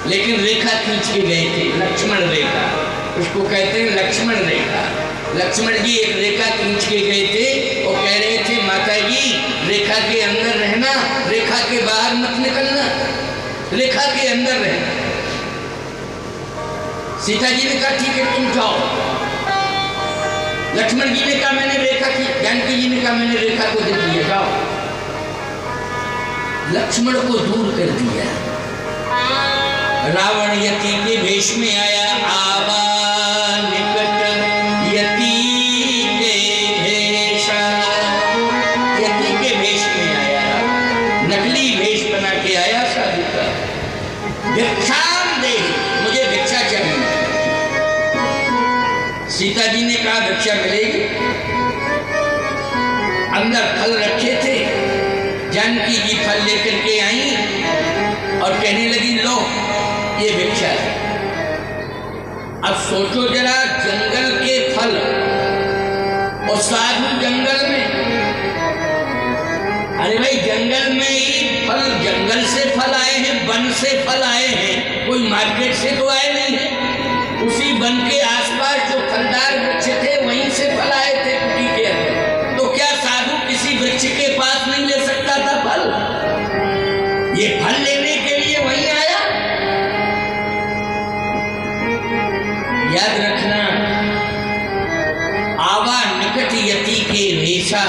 लेकिन रेखा खींच के गए थे, लक्ष्मण रेखा उसको कहते हैं, लक्ष्मण रेखा। लक्ष्मण जी एक रेखा खींच के गए थे और कह रहे थे माता जी रेखा के अंदर रहना, रेखा के बाहर मत निकलना, रेखा के अंदर रहना। सीता जी ने कहा ठीक है तुम जाओ। लक्ष्मण जी ने कहा मैंने रेखा की, जानकी जी ने कहा मैंने रेखा को देख लिया, जाओ। लक्ष्मण को दूर कर दिया। रावण यति के भेष में आया, आवा निकट यति के भेषा, यति के भेष में आया, नकली भेष बना के आया साधु का। भिक्षाम दे, मुझे भिक्षा चाहिए। सीता जी ने कहा भिक्षा मिलेगी। अंदर फल रखे थे, जानकी जी फल लेकर के आई और कहने लगी लो ये भिक्षा है। अब सोचो जरा, जंगल के फल और साधु जंगल में, अरे भाई जंगल में ही फल, जंगल से फल आए हैं, वन से फल आए हैं, कोई मार्केट से तो आए नहीं है। उसी वन के आसपास जो फलदार वृक्ष थे वहीं से फल आए थे कुटी के अंदर। तो क्या साधु किसी वृक्ष के पास नहीं ले सकता था फल? ये फल लेने के लिए वहीं आया। याद रखना, आवा निकट यति के भेषा,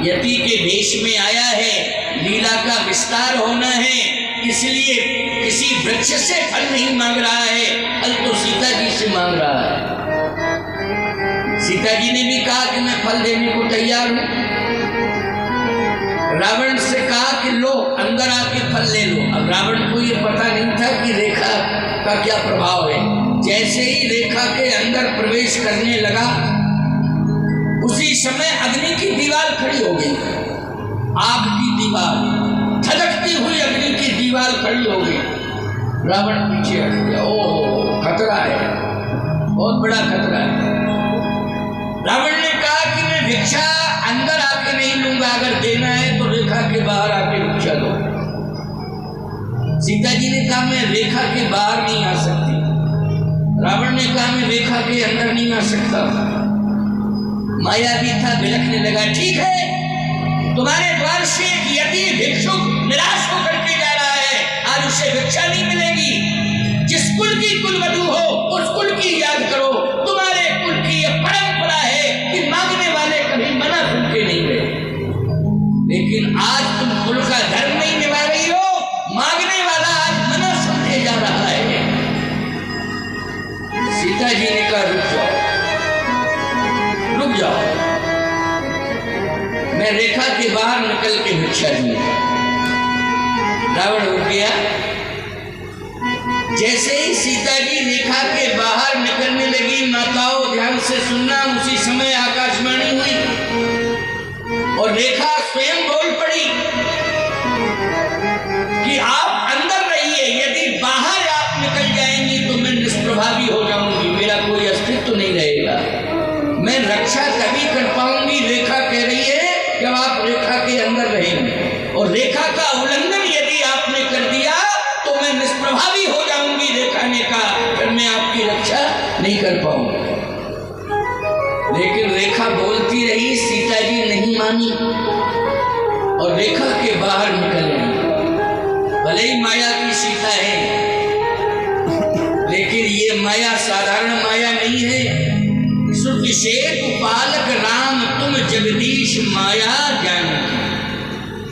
यति के भेष में आया है, लीला का विस्तार होना है, इसलिए किसी वृक्ष से फल नहीं मांग रहा है, फल तो सीता जी से मांग रहा है। सीता जी ने भी कहा कि मैं फल देने को तैयार हूं। रावण से कहा कि लो अंदर आके फल ले लो। अब रावण को ये पता नहीं था कि रेखा का क्या प्रभाव है। जैसे ही रेखा के अंदर प्रवेश करने लगा, उसी समय अग्नि की दीवार खड़ी हो गई, आग की दीवार, धधकती हुई अग्नि की दीवार खड़ी हो गई। रावण पीछे हट गया, ओह खतरा है, बहुत बड़ा खतरा है। रावण ने कहा कि मैं भिक्षा अंदर आके नहीं लूंगा, अगर देना है तो रेखा के बाहर आके भिक्षा दो। सीता जी ने कहा मैं रेखा के बाहर नहीं आ सकती। रावण ने कहा मैं रेखा के अंदर नहीं आ सकता। माया भी था, बिलखने लगा, ठीक है तुम्हारे द्वार से एक यति भिक्षुक निराश होकर के जा रहा है, आज उसे भिक्षा नहीं मिलेगी। जिस कुल की कुलवधू हो उस कुल की याद करो। तुम्हारे कुल की यह परंपरा है कि मांगने वाले कभी मना सुन के नहीं गए, लेकिन आज तुम कुल का धर्म नहीं निभा रही हो, मांगने वाला आज मना सुनते जा रहा है। सीता जी ने कहा रुक जाओ, रुक जाओ, मैं रेखा के बाहर निकल के भिक्षा दूंगा। रावण रुक गया। जैसे ही सीता जी रेखा के बाहर निकलने लगी, माताओं ध्यान से सुनना, उसी समय आकाशवाणी हुई और रेखा स्वयं बोल पड़ी कि आप अंदर रहिए, यदि बाहर आप निकल जाएंगी तो मैं निष्प्रभावी हो जाऊंगी, मेरा कोई अस्तित्व नहीं रहेगा। मैं रक्षा तभी कर पाऊंगी, रेखा कह रही है, जब आप रेखा के अंदर रहेंगे, और रेखा का उल्लंघन यदि आपने कर दिया तो मैं निष्प्रभावी हो जाऊंगी। रेखा ने कहा फिर मैं आपकी रक्षा नहीं कर पाऊंगी। लेकिन रेखा बोलती रही, सीता जी नहीं मानी और रेखा के बाहर निकल गई। भले ही माया की सीता है, लेकिन ये माया साधारण माया नहीं है। सुख शेख पालक राम तुम जगदीश माया जानकी।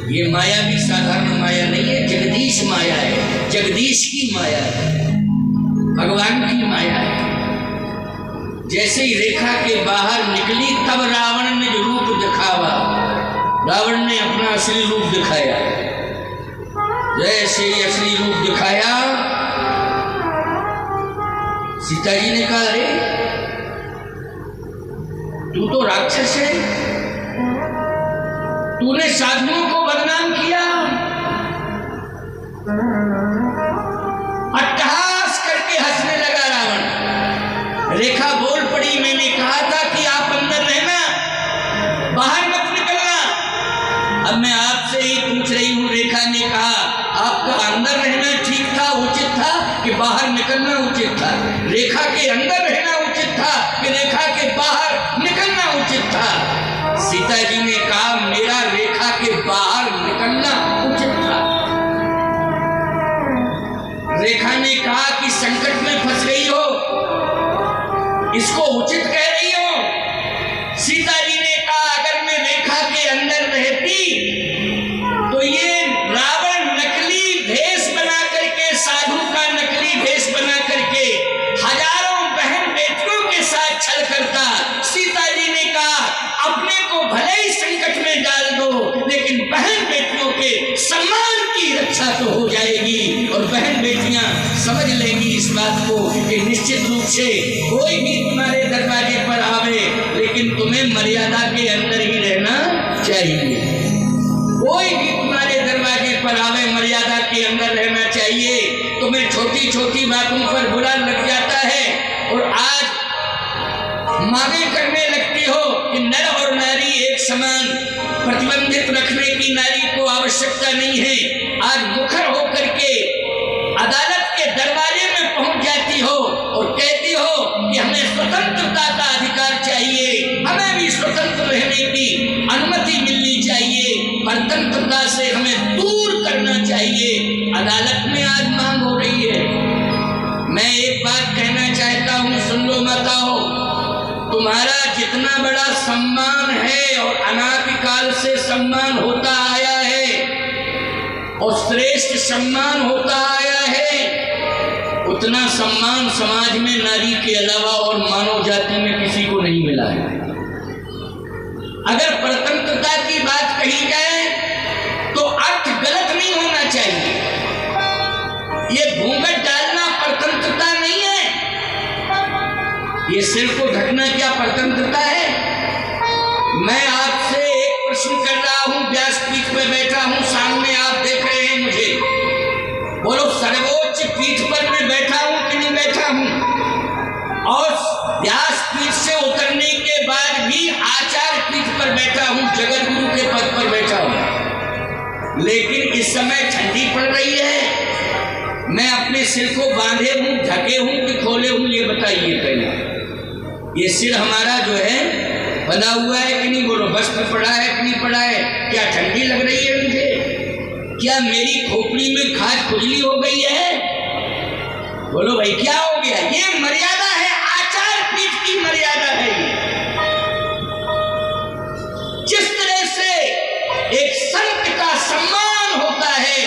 ये माया भी साधारण माया नहीं है, जगदीश माया है, जगदीश की माया है, भगवान की माया है। जैसे ही रेखा के बाहर निकली तब रावण ने जो रूप दिखावा, रावण ने अपना असली रूप दिखाया। जैसे ही असली रूप दिखाया, सीता जी ने कहा अरे तू तो राक्षस है, तूने साधुओं को बदनाम किया। अट्टहास करके हंसने लगा रावण। रेखा बोल पड़ी, मैंने कहा था कि आप अंदर रहना, बाहर मत निकलना। अब मैं आपसे ही पूछ रही हूं, रेखा ने कहा आपका अंदर रहना ठीक था, उचित था, बाहर निकलना उचित था, रेखा के अंदर रहना उचित था कि रेखा के बाहर निकलना उचित था। सीता जी ने कहा मेरा रेखा के बाहर निकलना उचित था। रेखा ने कहा कि संकट में फंस गई हो, इसको उचित कह रही हो। सीता जी ने कहा अगर मैं रेखा के अंदर रहती तो ये रावण नकली भेष बना करके, साधु का नकली भेष बना करके हजारों बहन बेटियों के साथ छल करता। सीता जी ने कहा अपने को भले ही संकट में डाल दो, लेकिन बहन बेटियों के सम्मान की रक्षा तो हो जाएगी। और बहन बेटियां समझ लेंगी इस बात को कि निश्चित रूप से कोई भी तुम्हारे दरवाजे पर आवे, लेकिन तुम्हें मर्यादा के अंदर ही रहना चाहिए। कोई भी तुम्हारे दरवाजे पर आवे, मर्यादा के अंदर रहना चाहिए। तुम्हें छोटी छोटी बातों पर बुरा लग जाता है और आज मांगे करने लगती हो कि नर और नारी एक समान, प्रतिबंधित रखने की नारी को आवश्यकता नहीं है। आज मुखर होकर के अदालत के दरवाजे में पहुंच जाती हो और कहती हो कि हमें स्वतंत्रता का अधिकार चाहिए, हमें भी स्वतंत्र रहने की अनुमति मिलनी चाहिए, परतंत्रता से हमें दूर करना चाहिए। अदालत में आज मांग हो रही है। मैं एक बात कहना चाहता हूं, सुन लो माताओं, तुम्हारा जितना बड़ा सम्मान है और अनादिकाल से सम्मान होता आया है और श्रेष्ठ सम्मान होता आया है, उतना सम्मान समाज में नारी के अलावा और मानव जाति में किसी को नहीं मिला है। अगर परतंत्रता की बात कही जाए तो अर्थ गलत नहीं होना चाहिए। ये घूंघट डालना परतंत्रता नहीं है, ये सिर को ढकना क्या परतंत्रता है? मैं आपसे एक प्रश्न कर रहा हूं, व्यासपीठ पे बैठा हूं, सामने आप देख रहे हैं मुझे, बोलो सर्वोच्च पीठ पर मैं बैठा हूं कि नहीं बैठा हूं? और व्यासपीठ से उतरने के बाद भी आचार्य पीठ पर बैठा हूं, जगत गुरु के पद पर बैठा हूं, लेकिन इस समय ठंडी पड़ रही है। मैं अपने सिर को बांधे हूं, ढके हूं कि खोले हूं, ये बताइए पहले। ये सिर हमारा जो है बंधा हुआ है कि नहीं? बोलो वस्त्र पड़ा है कि नहीं पड़ा है? क्या ठंडी लग रही है मुझे? क्या मेरी खोपड़ी में खाज खुजली हो गई है? बोलो भाई क्या हो गया? ये मर्यादा है, आचार पीठ की मर्यादा है। जिस तरह से एक संत का सम्मान होता है,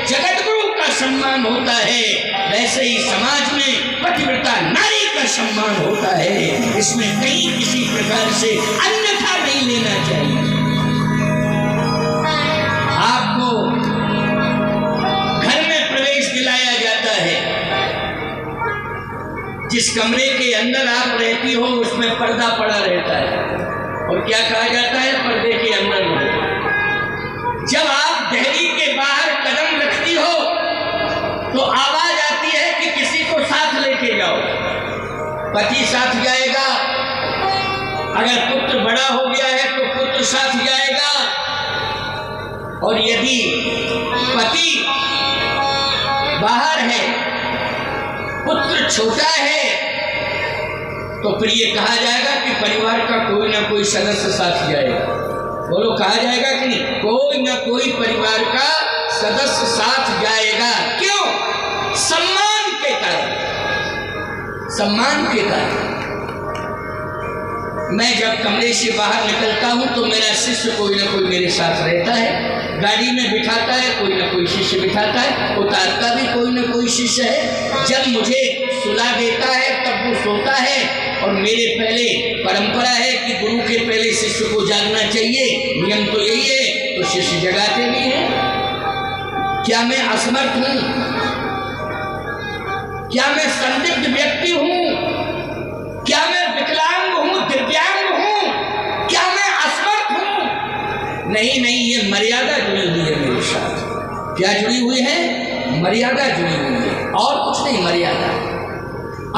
जगत गुरु का सम्मान होता है, वैसे ही समाज में पतिव्रता नारी का सम्मान होता है। इसमें कहीं किसी प्रकार से अन्यथा नहीं लेना चाहिए। आपको घर में प्रवेश दिलाया जाता है, जिस कमरे के अंदर आप रहती हो उसमें पर्दा पड़ा रहता है, और क्या कहा जाता है? पर्दे के अंदर रहो। जब आप देहरी के बाहर कदम रखती हो तो आवाज आती है कि किसी को साथ लेके जाओ। पति साथ जाएगा, अगर पुत्र बड़ा हो गया है तो पुत्र साथ जाएगा, और यदि पति बाहर है, पुत्र छोटा है, तो फिर ये कहा जाएगा कि परिवार का कोई ना कोई सदस्य साथ जाएगा। बोलो कहा जाएगा कि नहीं? कोई ना कोई परिवार का सदस्य साथ जाएगा। क्यों? सम्मान के कारण। सम्मान के कारण मैं जब कमरे से बाहर निकलता हूं तो मेरा शिष्य कोई ना कोई मेरे साथ रहता है, गाड़ी में बिठाता है, कोई ना कोई शिष्य बिठाता है, उतारता भी कोई ना कोई शिष्य है। जब मुझे सुला देता है तब वो सोता है, और मेरे पहले परंपरा है कि गुरु के पहले शिष्य को जागना चाहिए, नियम तो यही है, तो शिष्य जगाते भी हैं। क्या मैं असमर्थ हूं? क्या मैं संदिग्ध व्यक्ति हूं? क्या मैं विकलांग हूं, दिव्यांग हूं? क्या मैं असमर्थ हूं? नहीं नहीं, ये मर्यादा जुड़ी हुई है मेरे साथ। क्या जुड़ी हुई है? मर्यादा जुड़ी हुई है, और कुछ नहीं, मर्यादा।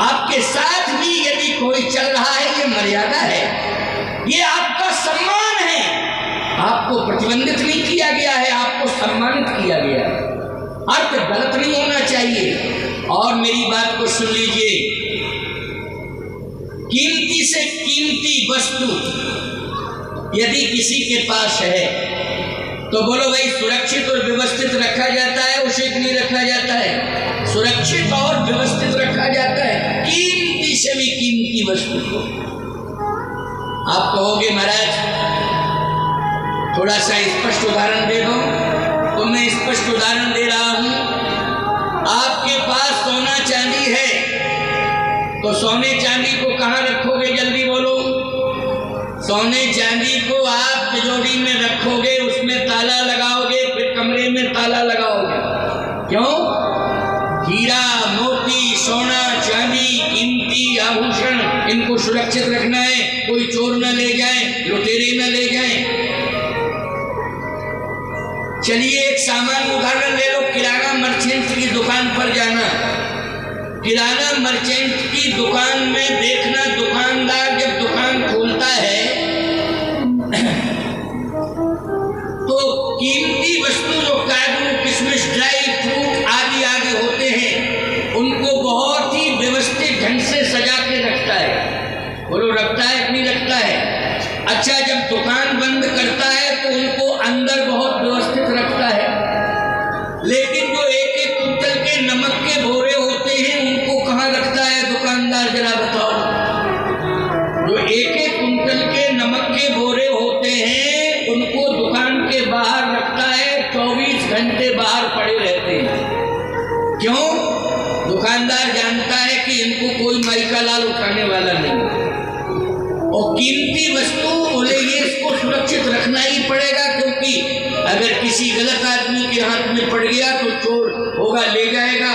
आपके साथ भी यदि कोई चल रहा है, ये मर्यादा है, ये आपका सम्मान है। आपको प्रतिबंधित नहीं किया गया है, आपको सम्मानित किया गया है। अर्थ गलत नहीं होना चाहिए। और मेरी बात को सुन लीजिए, कीमती से कीमती वस्तु यदि किसी के पास है तो बोलो भाई सुरक्षित और व्यवस्थित रखा जाता है, उसे नहीं रखा जाता है? सुरक्षित और व्यवस्थित रखा जाता है, कीमती से भी कीमती वस्तु को। आप कहोगे महाराज थोड़ा सा स्पष्ट उदाहरण दे दो, तो मैं स्पष्ट उदाहरण दे रहा हूं। आपके पास सोना चांदी है तो सोने चांदी को कहां रखोगे? जल्दी बोलो। सोने चांदी को आप तिजोरी में रखोगे, उसमें ताला लगाओगे, फिर कमरे में ताला लगाओगे। क्यों? हीरा मोती सोना चांदी कीमती आभूषण, इनको सुरक्षित रखना है, कोई चोर न ले जाए, लुटेरे न ले जाए। चलिए एक सामान्य उदाहरण ले लो, किराना मर्चेंट की दुकान पर जाना। किराना मर्चेंट की दुकान में देखना, दुकानदार जब दुकान खोलता है तो कीमती वस्तु जो काजू किशमिश ड्राई फ्रूट आदि आदि होते हैं उनको बहुत ही व्यवस्थित ढंग से सजा के रखता है। बोलो रखता है कि नहीं रखता है? अच्छा, जब दुकान बंद करता है तो उनको अंदर बहुत व्यवस्थित रखता है। लेकिन जो एक एक कुंटल के नमक के बोरे होते हैं उनको कहाँ रखता है दुकानदार? जरा बताओ। जो एक एक कुंटल के नमक के बोरे होते हैं उनको दुकान के बाहर रखता है, 24 घंटे बाहर पड़े रहते हैं। क्यों? दुकानदार जानता है कि इनको कोई माइका लाल उठाने वाला नहीं। और कीमती वस्तु बोले ये इसको सुरक्षित रखना ही पड़ेगा, क्योंकि अगर किसी गलत आदमी के हाथ में पड़ गया तो चोर होगा, ले जाएगा,